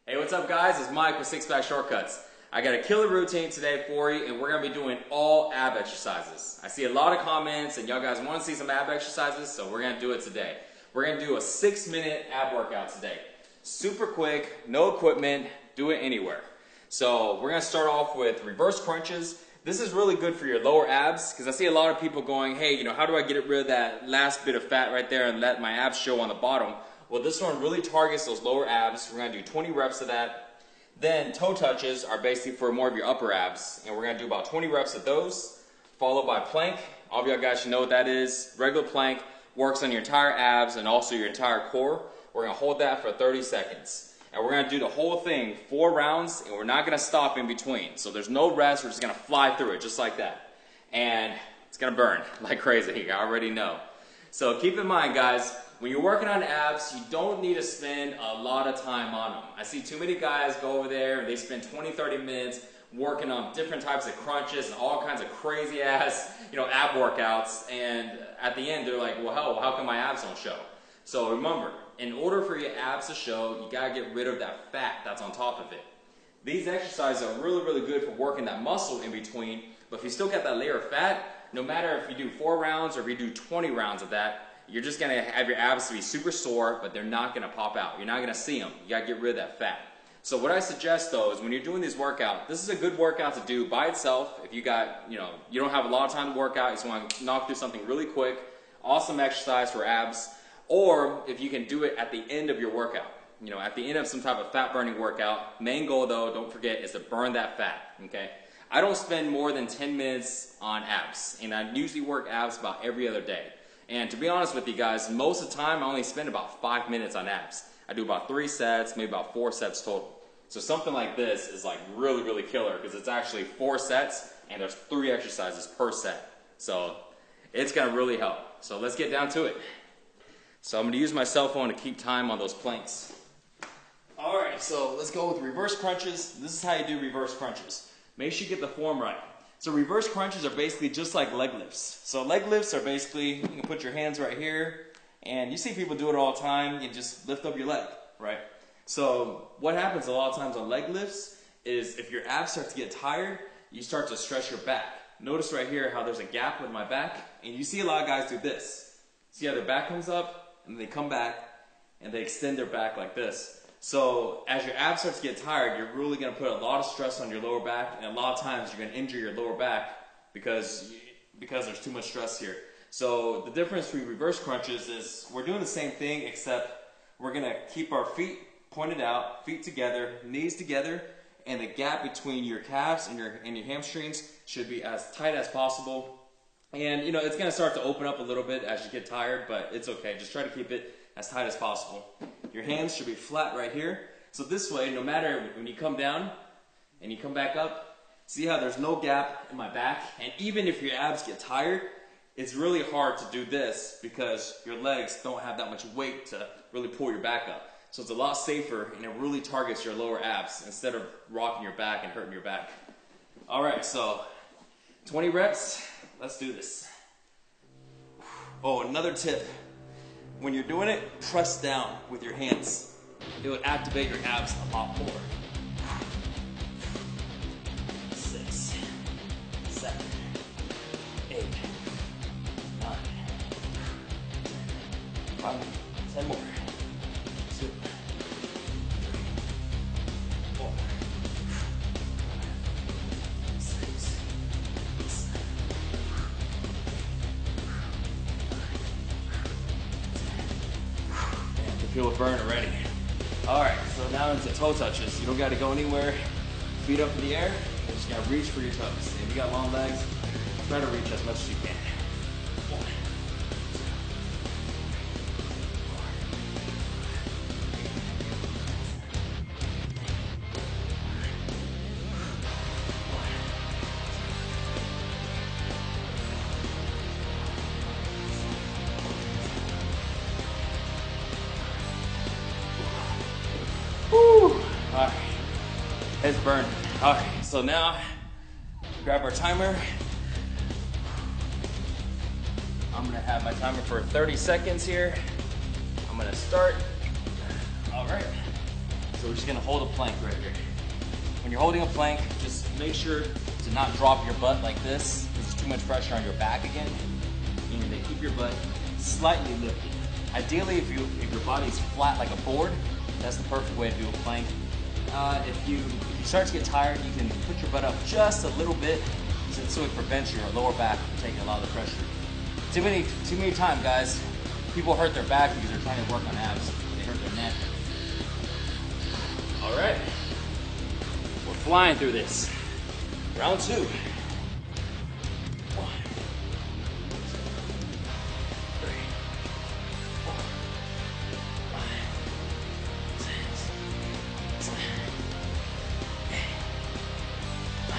Hey, what's up guys? It's Mike with Six Pack Shortcuts. I got a killer routine today for you, and we're going to be doing all ab exercises. I see a lot of comments and y'all guys want to see some ab exercises, so we're going to do it today. We're going to do a 6-minute ab workout today. Super quick, no equipment, do it anywhere. So we're going to start off with reverse crunches. This is really good for your lower abs because I see a lot of people going, hey, how do I get rid of that last bit of fat right there and let my abs show on the bottom? Well, this one really targets those lower abs. We're going to do 20 reps of that. Then toe touches are basically for more of your upper abs, and we're going to do about 20 reps of those, followed by plank. All of y'all guys should know what that is. Regular plank works on your entire abs and also your entire core. We're going to hold that for 30 seconds. And we're going to do the whole thing 4 rounds, and we're not going to stop in between. So there's no rest. We're just going to fly through it just like that. And it's going to burn like crazy. I already know. So keep in mind, guys, when you're working on abs, you don't need to spend a lot of time on them. I see too many guys go over there and they spend 20-30 minutes working on different types of crunches and all kinds of crazy ass, ab workouts, and at the end they're like, well, hell, how come my abs don't show? So remember, in order for your abs to show, you gotta get rid of that fat that's on top of it. These exercises are really, really good for working that muscle in between, but if you still got that layer of fat, no matter if you do 4 rounds or if you do 20 rounds of that, you're just going to have your abs to be super sore, but they're not going to pop out. You're not going to see them. You got to get rid of that fat. So what I suggest though is when you're doing these workouts, this is a good workout to do by itself. If you got, you don't have a lot of time to work out, you just want to knock through something really quick, awesome exercise for abs, or if you can do it at the end of your workout. At the end of some type of fat burning workout. Main goal though, don't forget, is to burn that fat, okay? I don't spend more than 10 minutes on abs, and I usually work abs about every other day. And to be honest with you guys, most of the time I only spend about 5 minutes on abs. I do about 3 sets, maybe about 4 sets total. So something like this is like really, really killer because it's actually 4 sets and there's 3 exercises per set. So it's going to really help. So let's get down to it. So I'm going to use my cell phone to keep time on those planks. Alright, so let's go with reverse crunches. This is how you do reverse crunches. Make sure you get the form right. So reverse crunches are basically just like leg lifts. So leg lifts are basically, you can put your hands right here, and you see people do it all the time. You just lift up your leg, right? So what happens a lot of times on leg lifts is if your abs start to get tired, you start to stretch your back. Notice right here how there's a gap with my back, and you see a lot of guys do this. See how their back comes up, and they come back, and they extend their back like this. So as your abs start to get tired, you're really going to put a lot of stress on your lower back, and a lot of times you're going to injure your lower back because there's too much stress here. So the difference between reverse crunches is we're doing the same thing, except we're going to keep our feet pointed out, feet together, knees together, and the gap between your calves and your hamstrings should be as tight as possible. And it's going to start to open up a little bit as you get tired, but it's okay. Just try to keep it as tight as possible. Your hands should be flat right here. So this way, no matter when you come down and you come back up, see how there's no gap in my back? And even if your abs get tired, it's really hard to do this because your legs don't have that much weight to really pull your back up. So it's a lot safer, and it really targets your lower abs instead of rocking your back and hurting your back. Alright, so 20 reps. Let's do this. Oh, another tip. When you're doing it, press down with your hands. It would activate your abs a lot more. 6, 7, 8, 9, 5, 10 more. 2, 3, 4, 6, 7, feel it burn already. Alright, so now into toe touches. You don't got to go anywhere. Feet up in the air. You just got to reach for your toes. If you got long legs, try to reach as much as you can. 1, 2, 4. Alright, it's burning. Alright, so now grab our timer. I'm gonna have my timer for 30 seconds here. I'm gonna start. All right, so So we're just gonna hold a plank right here. When you're holding a plank, just make sure to not drop your butt like this. There's too much pressure on your back again. And then keep your butt slightly lifted. Ideally, if your body's flat like a board, that's the perfect way to do a plank. If you start to get tired, you can put your butt up just a little bit so it prevents your lower back from taking a lot of the pressure. Too many times, guys, people hurt their back because they're trying to work on abs. They hurt their neck. All right, we're flying through this. Round 2. 1, 2, 3, 4, 5, 6, 7, 8, 9, 10.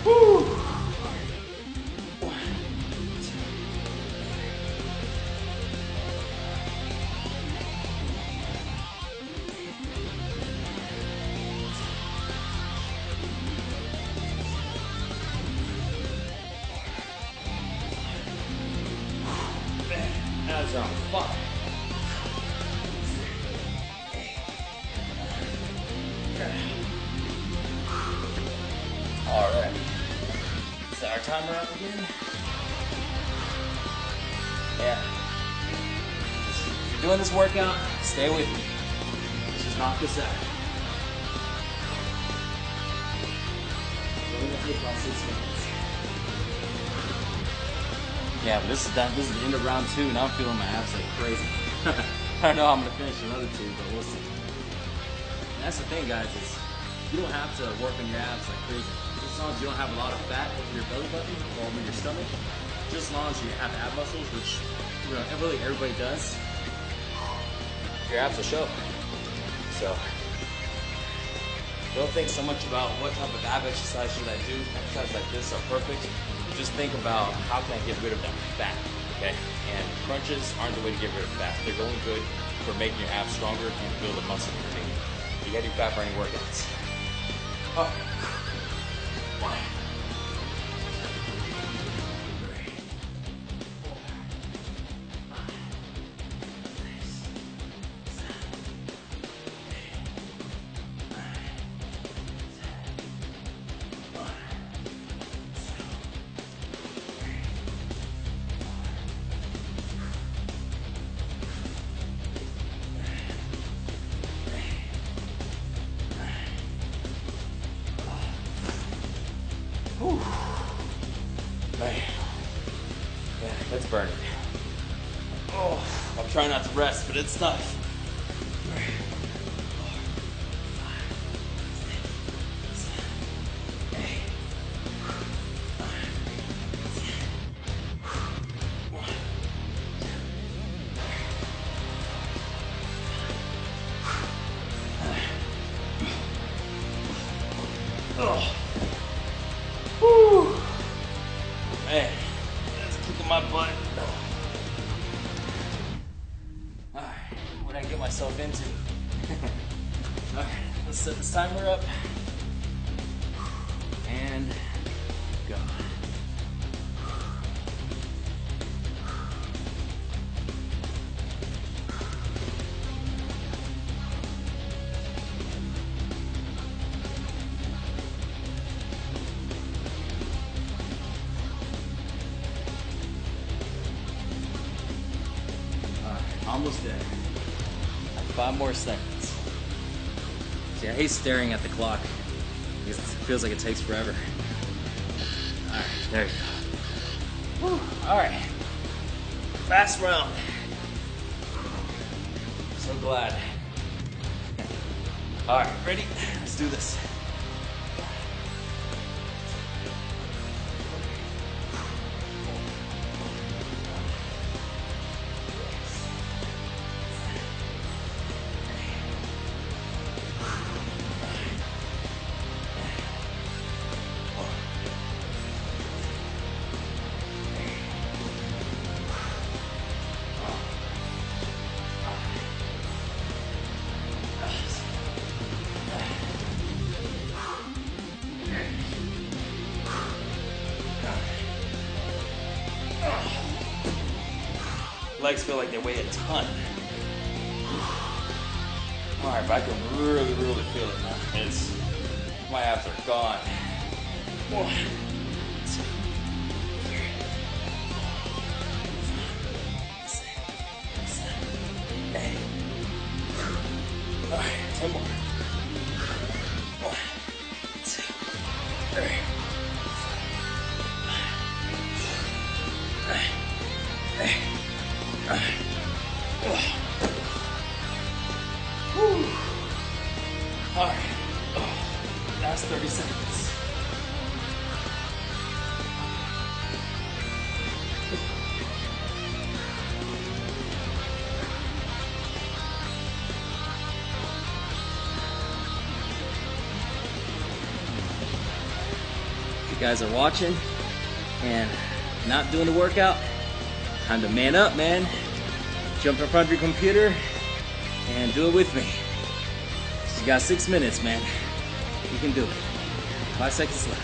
Woo! 1, 2, 3. Abs are on fire. All right. Set our timer up again. Yeah. If you're doing this workout, stay with me. Let's just knock this out. We're gonna take about 6 minutes. Yeah, but this is done. This is the end of round 2, and I'm feeling my abs like crazy. I don't know how I'm gonna finish another 2, but we'll see. And that's the thing, guys, is you don't have to work on your abs like crazy. Just as long as you don't have a lot of fat over your belly button or over your stomach, just as long as you have ab muscles, which really everybody does, your abs will show. So don't think so much about what type of ab exercise should I do. Exercises like this are perfect. Just think about how can I get rid of that fat, okay? And crunches aren't the way to get rid of fat. They're only good for making your abs stronger and build a muscle underneath. You gotta do fat burning workouts. Oh. 1, 2, 3, 4, 5, 6, 7, 8, 9, 10, 1, 2, 3, 4, 5, 6, 7, 8, 9, 10. Whew. Man, yeah, that's burning. Oh, I'm trying not to rest, but it's tough. 3, 4, 5, 6, 7, 8, 9, 10. 1, 2, 3, 4, 5. Oh. Whew. Man, that's kicking my butt. Alright, what did I get myself into? Alright, let's set this timer up. And go. Almost there. 5 more seconds. See, I hate staring at the clock because it feels like it takes forever. Alright, there you go. Alright. Last round. So glad. Alright, ready? Let's do this. legs feel like they weigh a ton. All right, but I can really, really feel it now. My abs are gone. 1, 2, 3, 4, 5, 6, 7, 8. All right, 10 more. 1, 2, 3, 4, 5, 6. All right, last 30 seconds. If you guys are watching and not doing the workout, time to man up, man. Jump in front of your computer and do it with me. You got 6 minutes, man. You can do it. 5 seconds left.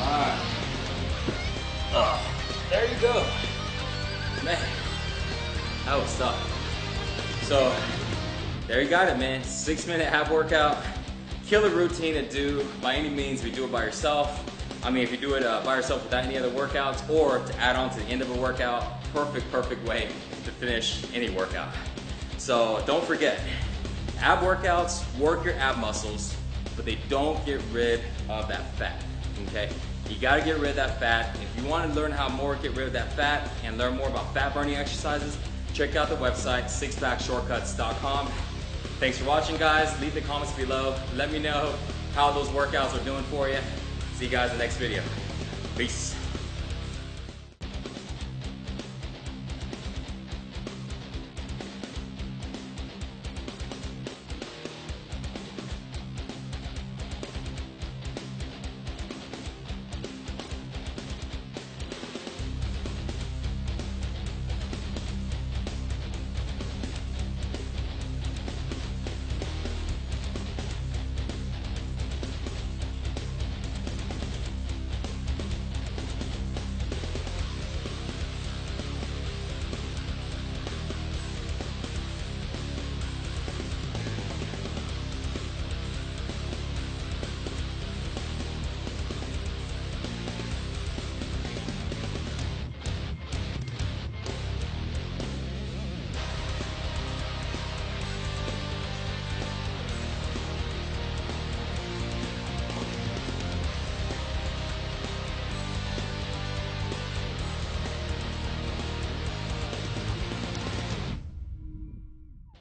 Alright. Oh, there you go. Man, that was tough. So, there you got it, man. 6-minute ab workout. Killer routine to do by any means. If you do it by yourself. I mean, if you do it by yourself without any other workouts, or to add on to the end of a workout, perfect way to finish any workout. So don't forget, ab workouts work your ab muscles, but they don't get rid of that fat, okay? You gotta get rid of that fat. If you wanna learn how more get rid of that fat and learn more about fat burning exercises, check out the website, sixpackshortcuts.com. Thanks for watching, guys. Leave the comments below. Let me know how those workouts are doing for you. See you guys in the next video. Peace.